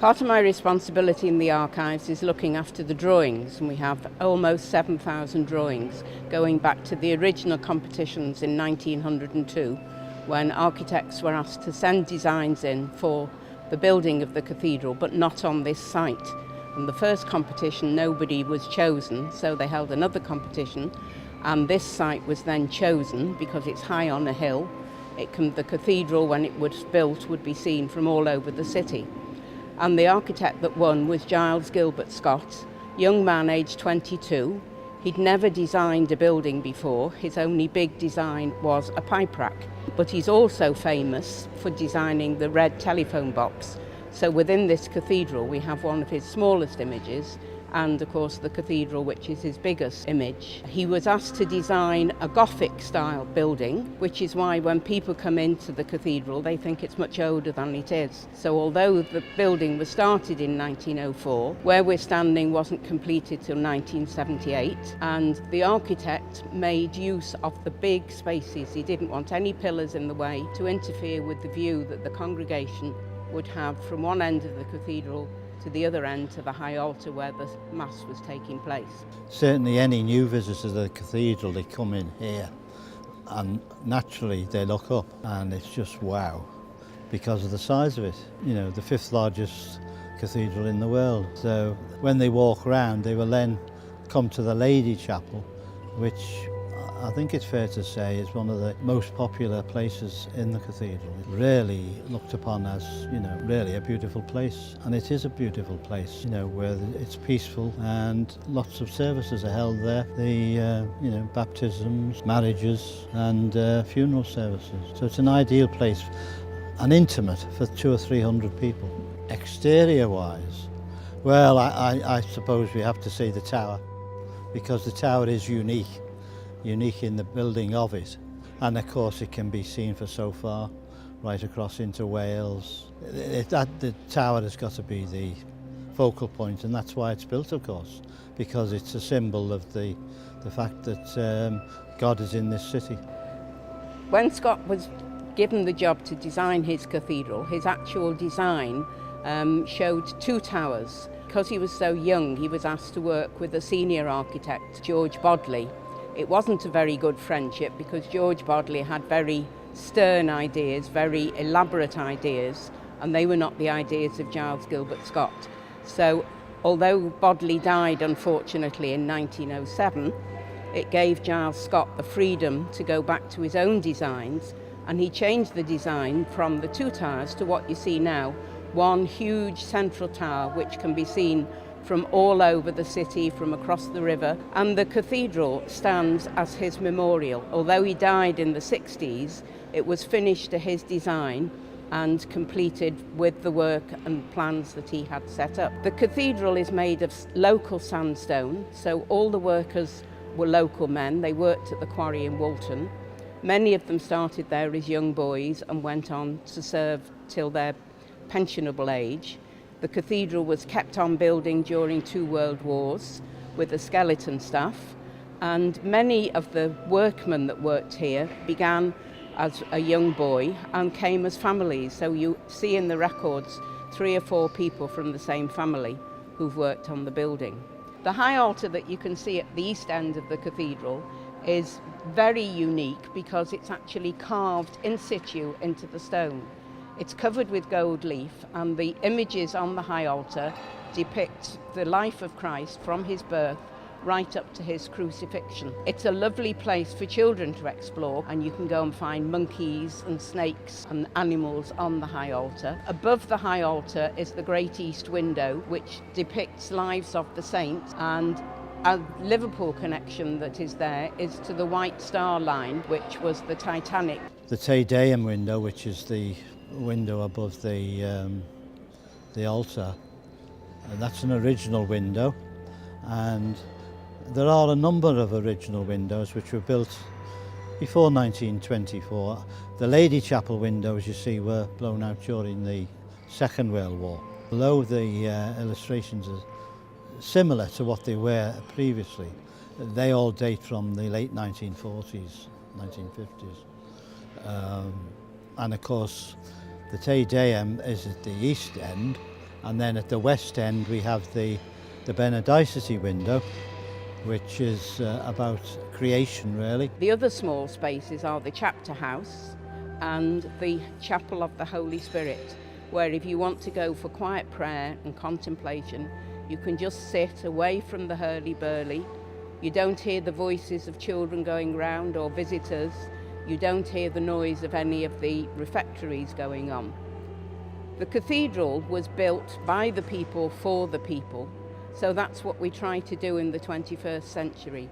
Part of my responsibility in the archives is looking after the drawings, and we have almost 7,000 drawings going back to the original competitions in 1902, when architects were asked to send designs in for the building of the cathedral, but not on this site. And the first competition, nobody was chosen, so they held another competition, and this site was then chosen because it's high on a hill. The cathedral, when it was built, would be seen from all over the city. And the architect that won was Giles Gilbert Scott, young man aged 22. He'd never designed a building before. His only big design was a pipe rack. But he's also famous for designing the red telephone box. So within this cathedral we have one of his smallest images, and of course the cathedral, which is his biggest image. He was asked to design a Gothic style building, which is why when people come into the cathedral they think it's much older than it is. So although the building was started in 1904, where we're standing wasn't completed till 1978, and the architect made use of the big spaces. He didn't want any pillars in the way to interfere with the view that the congregation would have from one end of the cathedral to the other end, to the high altar where the Mass was taking place. Certainly any new visitors to the cathedral, they come in here and naturally they look up and it's just wow because of the size of it. You know, the 5th largest cathedral in the world. So when they walk around they will then come to the Lady Chapel, which I think it's fair to say is one of the most popular places in the cathedral. It's really looked upon as, you know, really a beautiful place, and it is a beautiful place, you know, where it's peaceful and lots of services are held there. You know, baptisms, marriages and funeral services. So it's an ideal place and intimate for 200 or 300 people. Exterior-wise, well, I suppose we have to say the tower, because the tower is unique in the building of it, and of course it can be seen for so far right across into Wales. The tower has got to be the focal point, and that's why it's built, of course, because it's a symbol of the fact that God is in this city. When Scott was given the job to design his cathedral, his actual design showed 2 towers. Because he was so young, he was asked to work with a senior architect, George Bodley. It wasn't a very good friendship because George Bodley had very stern ideas, very elaborate ideas, and they were not the ideas of Giles Gilbert Scott. So although Bodley died unfortunately in 1907, it gave Giles Scott the freedom to go back to his own designs, and he changed the design from the 2 towers to what you see now, one huge central tower which can be seen from all over the city, from across the river, and the cathedral stands as his memorial. Although he died in the 60s, it was finished to his design and completed with the work and plans that he had set up. The cathedral is made of local sandstone, so all the workers were local men. They worked at the quarry in Walton. Many of them started there as young boys and went on to serve till their pensionable age. The cathedral was kept on building during 2 world wars with a skeleton staff, and many of the workmen that worked here began as a young boy and came as families. So you see in the records 3 or 4 people from the same family who've worked on the building. The high altar that you can see at the east end of the cathedral is very unique because it's actually carved in situ into the stone. It's covered with gold leaf, and the images on the high altar depict the life of Christ from his birth right up to his crucifixion. It's a lovely place for children to explore, and you can go and find monkeys and snakes and animals on the high altar. Above the high altar is the Great East Window, which depicts lives of the saints, and a Liverpool connection that is there is to the White Star Line, which was the Titanic. The Te Deum window, which is the window above the altar, and that's an original window, and there are a number of original windows which were built before 1924. The Lady Chapel windows, you see, were blown out during the Second World War. Although the illustrations are similar to what they were previously, they all date from the late 1940s, 1950s. And of course, the Te Deum is at the east end, And then at the west end we have the Benedicite window, which is about creation really. The other small spaces are the chapter house and the chapel of the Holy Spirit, where if you want to go for quiet prayer and contemplation, you can just sit away from the hurly-burly. You don't hear the voices of children going round or visitors. You don't hear the noise of any of the refectories going on. The cathedral was built by the people for the people, so that's what we try to do in the 21st century.